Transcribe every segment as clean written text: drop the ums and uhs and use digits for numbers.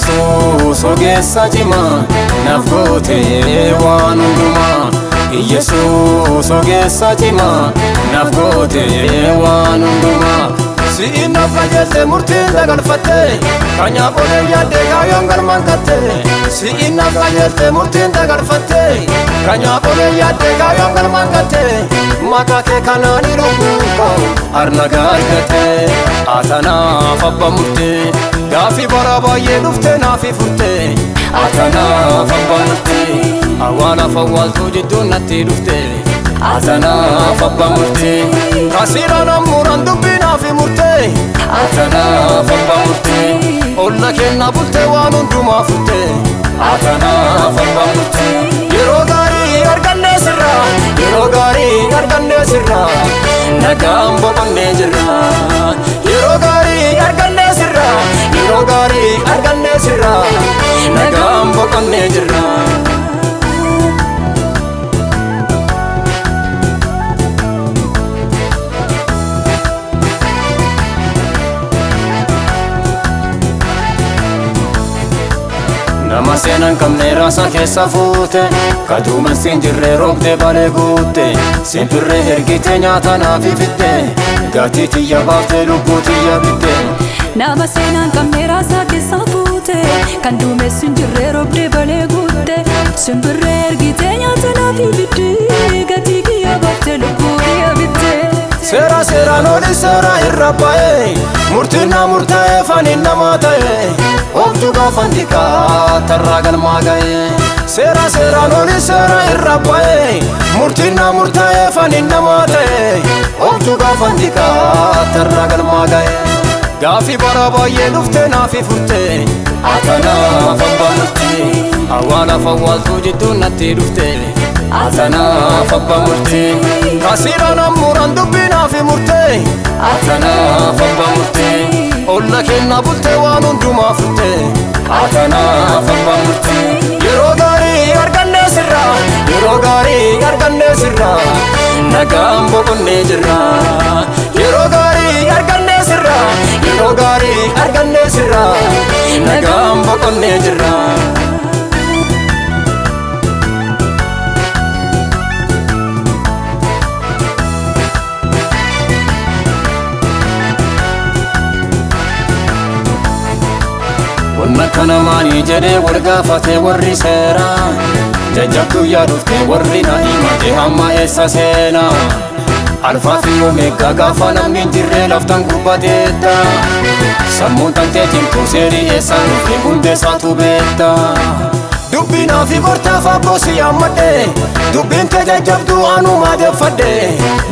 Yesuus ogeessa cimaa naaf gootee waan hundumaa. Yesuus ogeessa cimaa naaf gootee waan hundumaa. Si'in naaf qajeelte murtiin dagalfatte kanyaaf olee yaadde kaayyoon galmaan gatte. Si'in naaf qajeelte murtiin dagalfatte kanyaaf olee yaadde kaayyoon galmaan gatte. Maqaa kee kanaanii lubbuun koo harnagaa argate. Atanaaf abba murtee gaafii bara baay'ee dhufte naafi furte. Atanaaf abba murtee awwaalaaf awwaaltuu jidduun natti dhufte. Atanaaf abba murtee kasiiraan ammuuraan dubbii naafi murtee. Atanaaf abba murtee olla kenna bultee waan hundumaa furte. Atanaaf abba murtee yeroo gaarii argannee sirra. Yeroo gaarii argannee sirra nagaan boqonnee jirra. Yeroo gaarii argannee sirra. Yeroo gaarii argannee sirra nagaan boqonnee jirra. Nama seenan qabne raasa keessa fuute kaduuma siin jirre roobdee balee guutte. Simbirree ergite nyaata naaf fitte gatii tiyya baaftee lubbuu tiyya bitte. Nama seenan qabne raasa keessa fuute kan duumessin jirre roobdee balee guutte. Simbirree ergite nyaata naaf fitte gatii tiyya baaftee lubbuu tiyya bitte. Seera seeraan oli seera irra ba'ee murtiin na murtaa'ee faniin namaa ta'ee oobjuu gaafan xiqqaa tarraa galmaa ga'ee. Seera seeraan oli seera irra ba'ee murtiin na murtaa'ee faniin namaa ta'ee oobjuu gaafan xiqqaa tarraa galmaa ga'ee. Gaafii bara baay'ee dhufte naafi furte. Atanaaf abba murtee awwaalaaf awwaaltuu jidduun natti dhufte. Atanaaf abba murtee kasiiraan ammuuraan dubbii naafi murtee. Atanaaf abba murtee olla kenna bultee waan hundumaa furte. Atanaaf abba murtee yeroo gaarii argannee sirra. Yeroo gaarii argannee sirra nagaan boqonnee jirra. Yeroo gaarii argannee sirra. Yeroo gaarii argannee sirra nagaan boqonnee jirra. Wanna kana maanii jedhee wal gaafatee warri seeraa jajjabduu yaadufte warri na himate hamma eessa seenaa. Alfaa fi Omeegaa gaafa namni hin jirre laftan gubbateetta. Sammuun tanteetiin kuuseerii eessaan dhufe hundeessaatu beekta. Dubbii naafi gortaaf abboosi yaammadhe dubbiin kee jajjabduu anumaa deeffadhe.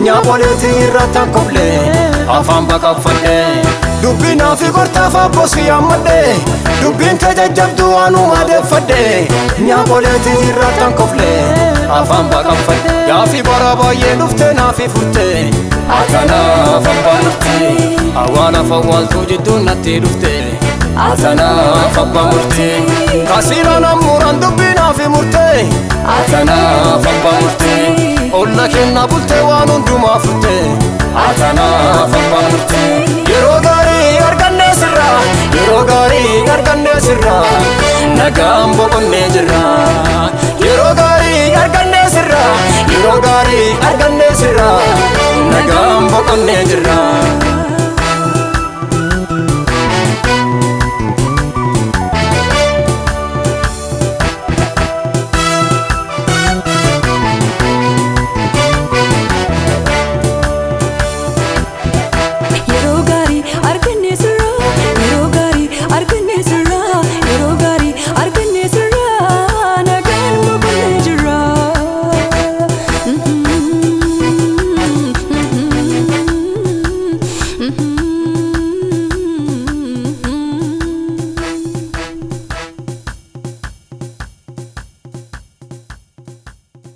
Nyaapoleetii irrattan kofle afaan baqaffadhe. Dubbii naafi gortaaf abboosi yaammadhe dubbiin kee jajjabduu anumaa deeffadhe. Nyaapoleetii irrattan kofle afaan baqaffadhe. Gaafii bara baay'ee dhufte naafi furte. Atanaaf abba murtee awwaalaaf awwaaltuu jidduun natti dhufte. Atanaaf abba murtee kasiiraan ammuuraan dubbii naafi murtee. Atanaaf abba murtee olla kenna bultee waan hundumaa furte. Atanaaf abba murtee yeroo gaarii argannee sirra. Yeroo gaarii argannee sirra nagaan boqonnee jirra. Yeroo gaarii argannee sirra. Yeroo gaarii argannee sirra nagaan boqonnee jirra.